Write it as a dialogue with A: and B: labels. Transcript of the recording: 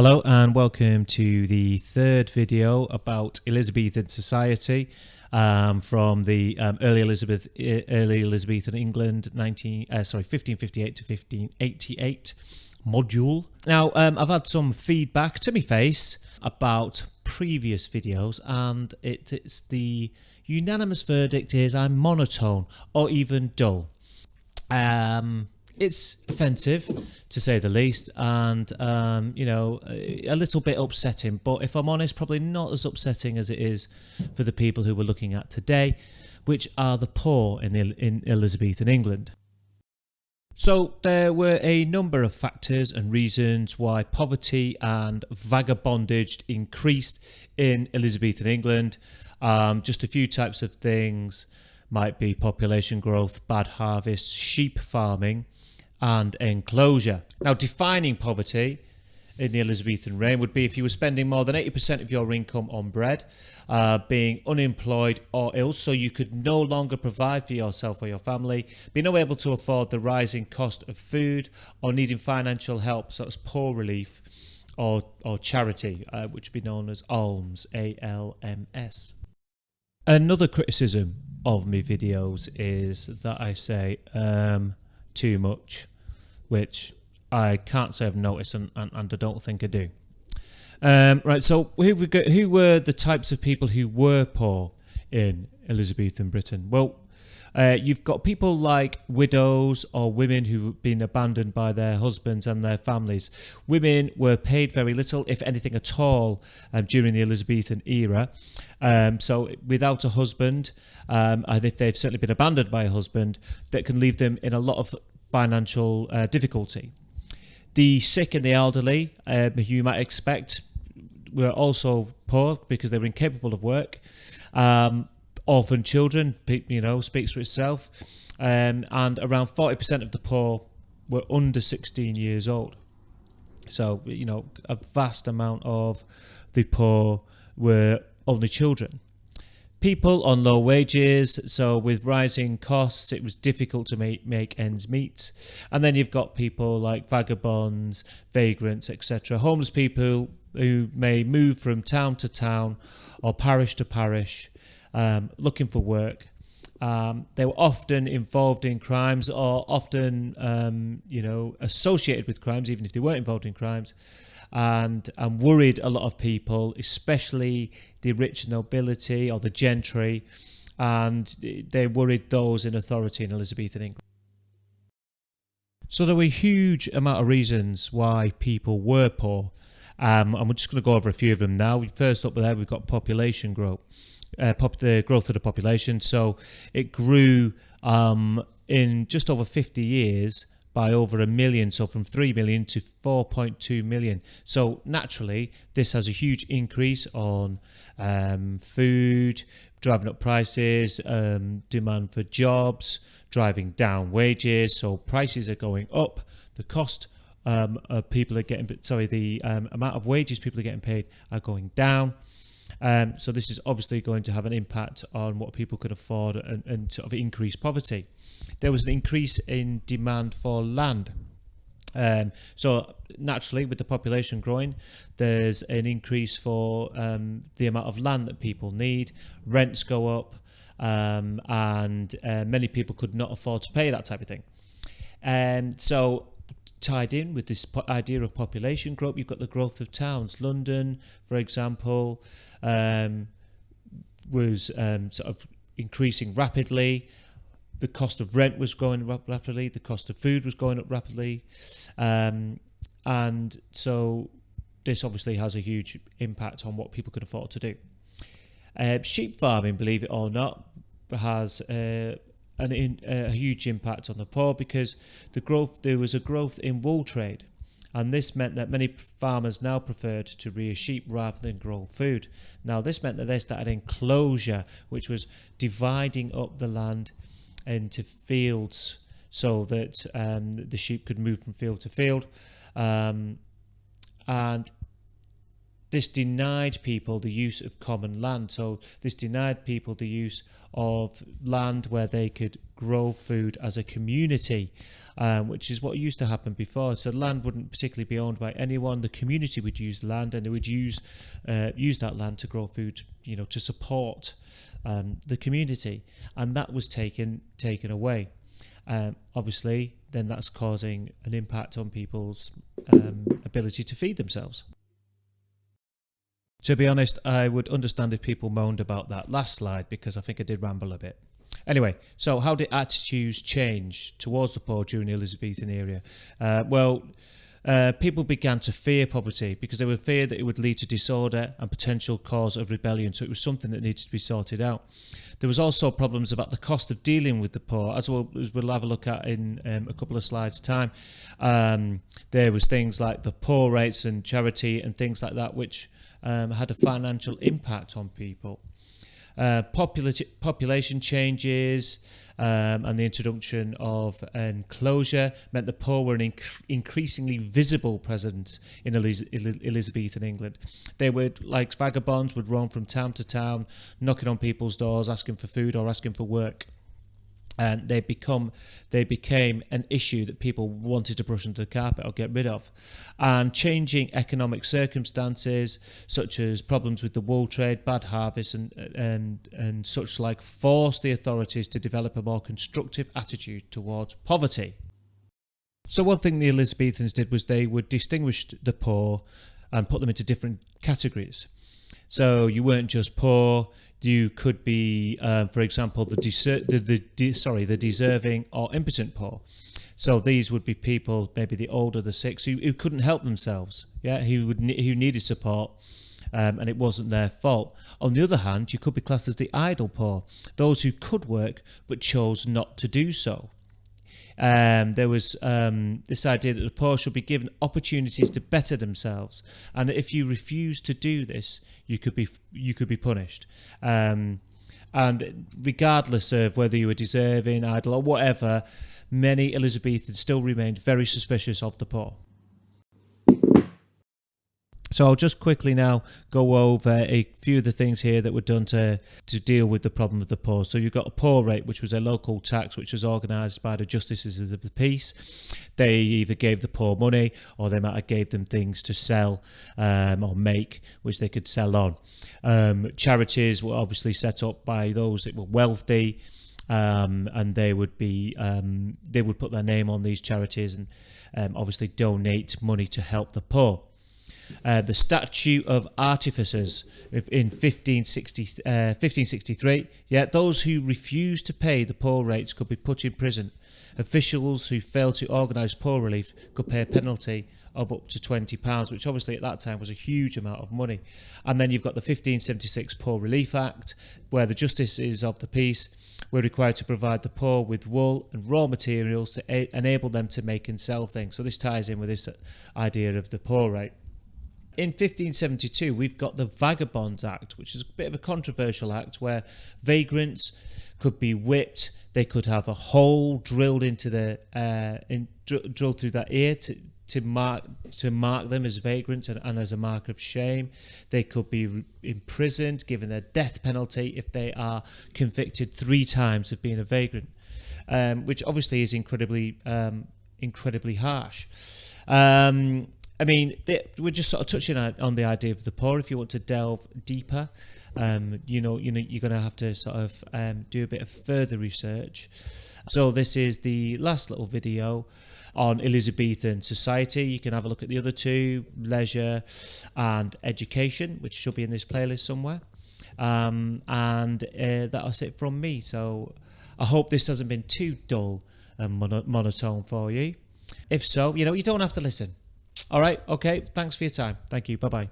A: Hello and welcome to the third video about Elizabethan society from the early Elizabethan England 1558 to 1588 module. Now I've had some feedback to my face about previous videos, and it's the unanimous verdict is I'm monotone or even dull. It's offensive, to say the least, and a little bit upsetting, but if I'm honest, probably not as upsetting as it is for the people who we're looking at today, which are the poor in Elizabethan England. So there were a number of factors and reasons why poverty and vagabondage increased in Elizabethan England. Just a few types of things might be population growth, bad harvests, sheep farming, and enclosure. Now, defining poverty in the Elizabethan reign would be if you were spending more than 80% of your income on bread, being unemployed or ill, so you could no longer provide for yourself or your family, being unable to afford the rising cost of food, or needing financial help, such as poor relief or charity, which would be known as alms, ALMS. Another criticism of my videos is that I say too much, which I can't say I've noticed, and I don't think I do. Right, so who were the types of people who were poor in Elizabethan Britain? Well, you've got people like widows or women who've been abandoned by their husbands and their families. Women were paid very little, if anything at all, during the Elizabethan era. So without a husband, and if they've certainly been abandoned by a husband, that can leave them in a lot of financial difficulty. The sick and the elderly, who you might expect, were also poor because they were incapable of work. Orphan children, speaks for itself. And around 40% of the poor were under 16 years old. So, a vast amount of the poor were only children. People on low wages, so with rising costs, it was difficult to make ends meet. And then you've got people like vagabonds, vagrants, etc. Homeless people who may move from town to town or parish to parish, looking for work. They were often involved in crimes, or often, associated with crimes, even if they weren't involved in crimes, and worried a lot of people, especially the rich nobility or the gentry, and they worried those in authority in Elizabethan England. So there were a huge amount of reasons why people were poor, and we're just going to go over a few of them now. First up there, we've got population growth. The growth of the population. So it grew in just over 50 years by over 1 million, so from 3 million to 4.2 million. So naturally, this has a huge increase on food, driving up prices, demand for jobs, driving down wages. So prices are going up. The cost of people are getting, the amount of wages people are getting paid are going down. So this is obviously going to have an impact on what people can afford and sort of increase poverty. There was an increase in demand for land. So naturally, with the population growing, there's an increase for the amount of land that people need. Rents go up, and many people could not afford to pay that type of thing. So tied in with this idea of population growth, you've got the growth of towns. London, for example, was sort of increasing rapidly. The cost of rent was going up rapidly. The cost of food was going up rapidly. And so this obviously has a huge impact on what people can afford to do. Sheep farming, believe it or not, has a huge impact on the poor, because there was a growth in wool trade, and this meant that many farmers now preferred to rear sheep rather than grow food. Now this meant that they started enclosure, which was dividing up the land into fields so that the sheep could move from field to field, and This denied people the use of common land. So this denied people the use of land where they could grow food as a community, which is what used to happen before. So land wouldn't particularly be owned by anyone. The community would use land, and they would use that land to grow food, to support the community. And that was taken away. Obviously, then that's causing an impact on people's ability to feed themselves. To be honest, I would understand if people moaned about that last slide, because I think I did ramble a bit. Anyway, so how did attitudes change towards the poor during the Elizabethan era? People began to fear poverty because they were feared that it would lead to disorder and potential cause of rebellion. So it was something that needed to be sorted out. There was also problems about the cost of dealing with the poor, as we'll have a look at in a couple of slides' time. There was things like the poor rates and charity and things like that, which had a financial impact on people. Population changes and the introduction of enclosure meant the poor were an increasingly visible presence in Elizabethan England. They would, like vagabonds, would roam from town to town, knocking on people's doors, asking for food or asking for work. And they became an issue that people wanted to brush under the carpet or get rid of. And changing economic circumstances, such as problems with the wool trade, bad harvests, and such like, forced the authorities to develop a more constructive attitude towards poverty. So one thing the Elizabethans did was they would distinguish the poor and put them into different categories. So you weren't just poor. You could be, for example, the deserving or impotent poor. So these would be people, maybe the older, the sick, who couldn't help themselves, who needed support, and it wasn't their fault. On the other hand, you could be classed as the idle poor, those who could work but chose not to do so. There was this idea that the poor should be given opportunities to better themselves, and if you refuse to do this, you could be punished. And regardless of whether you were deserving, idle, or whatever, many Elizabethans still remained very suspicious of the poor. So I'll just quickly now go over a few of the things here that were done to deal with the problem of the poor. So you've got a poor rate, which was a local tax which was organised by the justices of the peace. They either gave the poor money, or they might have gave them things to sell or make, which they could sell on. Charities were obviously set up by those that were wealthy, and they would put their name on these charities and obviously donate money to help the poor. The Statute of Artificers in 1563, those who refused to pay the poor rates could be put in prison. Officials who failed to organise poor relief could pay a penalty of up to £20, which obviously at that time was a huge amount of money. And then you've got the 1576 Poor Relief Act, where the justices of the peace were required to provide the poor with wool and raw materials to enable them to make and sell things. So this ties in with this idea of the poor rate. In 1572, we've got the Vagabonds Act, which is a bit of a controversial act where vagrants could be whipped. They could have a hole drilled into drilled through their ear to mark them as vagrants and as a mark of shame. They could be imprisoned, given a death penalty if they are convicted 3 times of being a vagrant, which obviously is incredibly harsh. I mean, we're just sort of touching on the idea of the poor. If you want to delve deeper, you're going to have to sort of do a bit of further research. So this is the last little video on Elizabethan society. You can have a look at the other two, leisure and education, which should be in this playlist somewhere. And that's it from me. So I hope this hasn't been too dull and monotone for you. If so, you don't have to listen. All right. Okay. Thanks for your time. Thank you. Bye-bye.